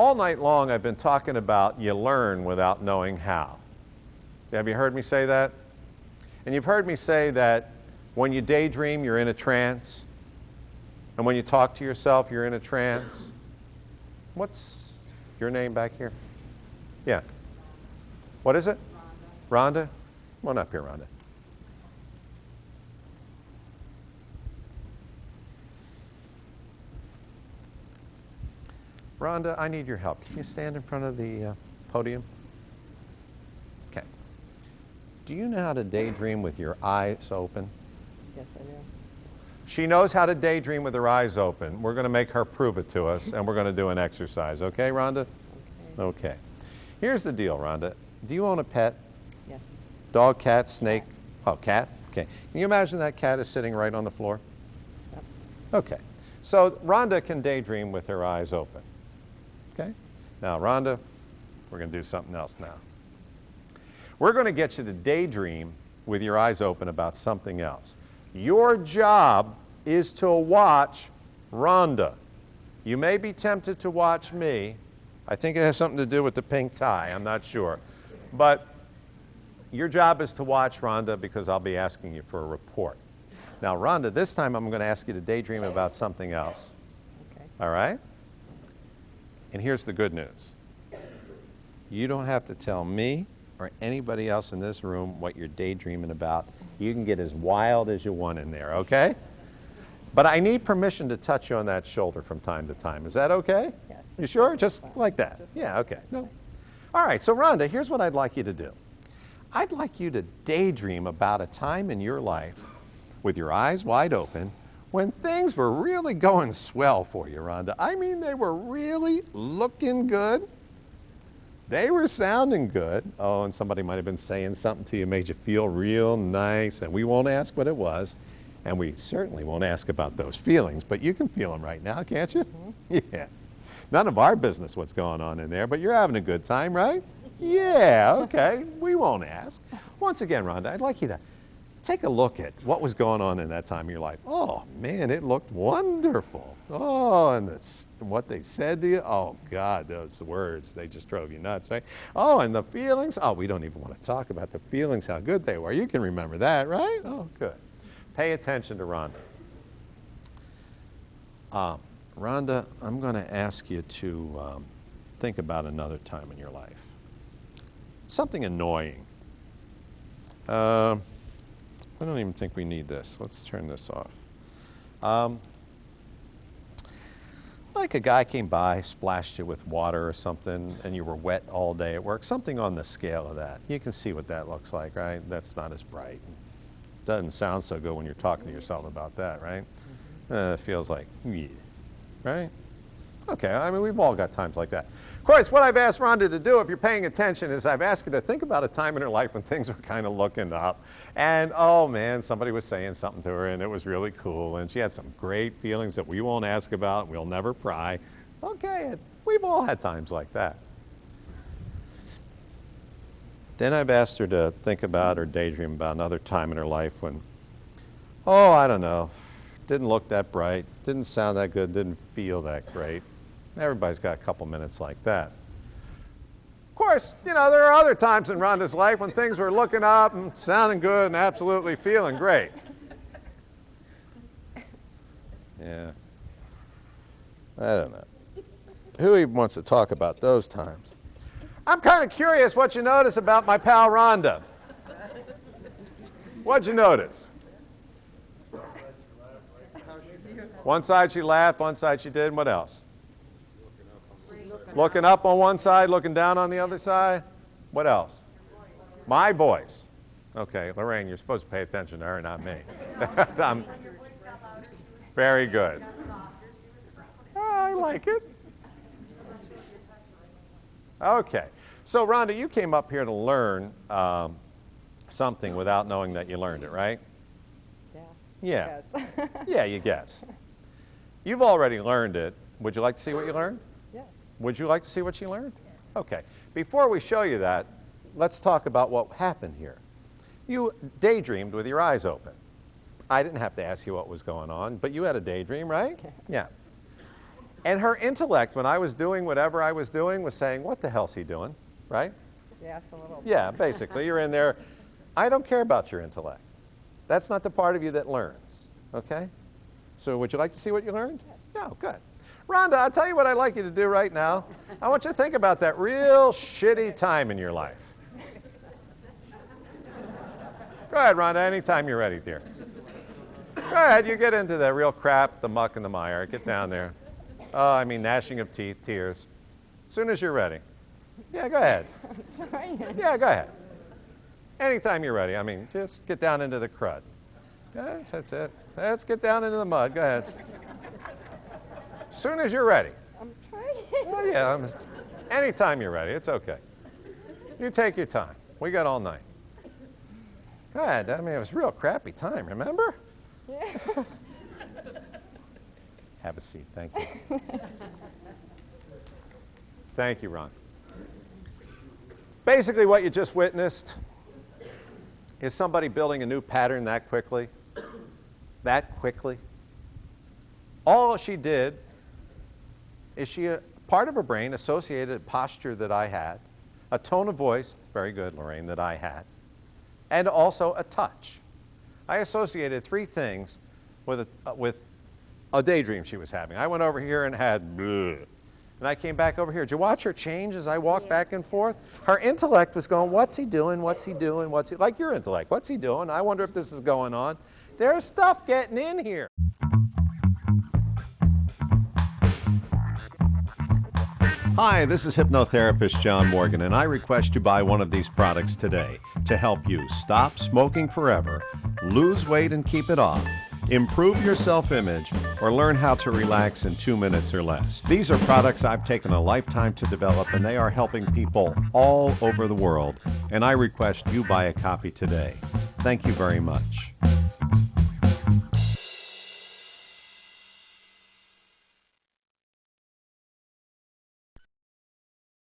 All night long I've been talking about you learn without knowing how. Have you heard me say that? And you've heard me say that when you daydream, you're in a trance. And when you talk to yourself, you're in a trance. What's your name back here? Yeah. What is it? Rhonda. Come on up here, Rhonda. Rhonda, I need your help. Can you stand in front of the podium? Okay. Do you know how to daydream with your eyes open? Yes, I do. She knows how to daydream with her eyes open. We're going to make her prove it to us, and we're going to do an exercise. Okay, Rhonda? Okay. Okay. Here's the deal, Rhonda. Do you own a pet? Yes. Dog, cat, snake? Oh, cat? Okay. Can you imagine that cat is sitting right on the floor? Yep. Okay. So Rhonda can daydream with her eyes open. Okay? Now, Rhonda, we're going to do something else now. We're going to get you to daydream with your eyes open about something else. Your job is to watch Rhonda. You may be tempted to watch me. I think it has something to do with the pink tie. I'm not sure. But your job is to watch Rhonda because I'll be asking you for a report. Now, Rhonda, this time I'm going to ask you to daydream about something else. Okay. All right? And here's the good news. You don't have to tell me or anybody else in this room what you're daydreaming about. You can get as wild as you want in there, okay? But I need permission to touch you on that shoulder from time to time. Is that okay? Yes. You sure? Just like that? Yeah, okay. No. All right, so Rhonda, here's what I'd like you to do. I'd like you to daydream about a time in your life with your eyes wide open when things were really going swell for you, Rhonda. I mean, they were really looking good. They were sounding good. Oh, and somebody might have been saying something to you, made you feel real nice, and we won't ask what it was, and we certainly won't ask about those feelings, but you can feel them right now, can't you? Mm-hmm. Yeah. None of our business what's going on in there, but you're having a good time, right? Yeah, okay. We won't ask. Once again, Rhonda, I'd like you to take a look at what was going on in that time of your life. Oh, man, it looked wonderful. Oh, and what they said to you. Oh, God, those words, they just drove you nuts, right? Oh, and the feelings. Oh, we don't even want to talk about the feelings, how good they were. You can remember that, right? Oh, good. Pay attention to Rhonda. Rhonda, I'm going to ask you to think about another time in your life. Something annoying. I don't even think we need this. Let's turn this off. Like a guy came by, splashed you with water or something, and you were wet all day at work. Something on the scale of that. You can see what that looks like, right? That's not as bright. Doesn't sound so good when you're talking to yourself about that, right? It feels like, yeah, right? Okay, I mean, we've all got times like that. Of course, what I've asked Rhonda to do, if you're paying attention, is I've asked her to think about a time in her life when things were kind of looking up. And, oh, man, somebody was saying something to her, and it was really cool. And she had some great feelings that we won't ask about, and we'll never pry. Okay, we've all had times like that. Then I've asked her to think about or daydream about another time in her life when, oh, I don't know, didn't look that bright, didn't sound that good, didn't feel that great. Everybody's got a couple minutes like that. Of course, you know, there are other times in Rhonda's life when things were looking up and sounding good and absolutely feeling great. Yeah. I don't know. Who even wants to talk about those times? I'm kind of curious what you notice about my pal Rhonda. What'd you notice? One side she laughed, one side she did. What else? Looking up on one side, looking down on the other side. What else? My voice. Okay, Lorraine, you're supposed to pay attention to her, not me. Very good. I like it. Okay, so Rhonda, you came up here to learn something without knowing that you learned it, right? Yeah. Yeah. Yeah, you guess. You've already learned it. Would you like to see what you learned? Yes. Would you like to see what you learned? Okay. Before we show you that, let's talk about what happened here. You daydreamed with your eyes open. I didn't have to ask you what was going on, but you had a daydream, right? Okay. Yeah. And her intellect, when I was doing whatever I was doing, was saying, what the hell's he doing, right? Yes, a little. Yeah, basically, you're in there. I don't care about your intellect. That's not the part of you that learns, okay? So would you like to see what you learned? Yeah, good. Rhonda, I'll tell you what I'd like you to do right now. I want you to think about that real shitty time in your life. Go ahead, Rhonda, anytime you're ready, dear. Go ahead, you get into the real crap, the muck and the mire. Get down there. Oh, I mean, gnashing of teeth, tears. As soon as you're ready. Yeah, go ahead. I'm trying. Yeah, go ahead. Anytime you're ready. I mean, just get down into the crud. Yes, that's it. Let's get down into the mud. Go ahead. As soon as you're ready. I'm trying. Well, yeah, anytime you're ready. It's okay. You take your time. We got all night. Go ahead. I mean, it was a real crappy time, remember? Yeah. Have a seat. Thank you. Thank you, Ron. Basically, what you just witnessed is somebody building a new pattern that quickly. That quickly. All she did is part of her brain associated a posture that I had, a tone of voice, very good, Lorraine, that I had, and also a touch. I associated three things with a daydream she was having. I went over here and had bleh, and I came back over here. Did you watch her change as I walked back and forth? Her intellect was going, what's he doing, what's he doing, like your intellect, what's he doing? I wonder if this is going on. There's stuff getting in here. Hi, this is hypnotherapist John Morgan, and I request you buy one of these products today to help you stop smoking forever, lose weight and keep it off, improve your self-image, or learn how to relax in 2 minutes or less. These are products I've taken a lifetime to develop, and they are helping people all over the world, and I request you buy a copy today. Thank you very much.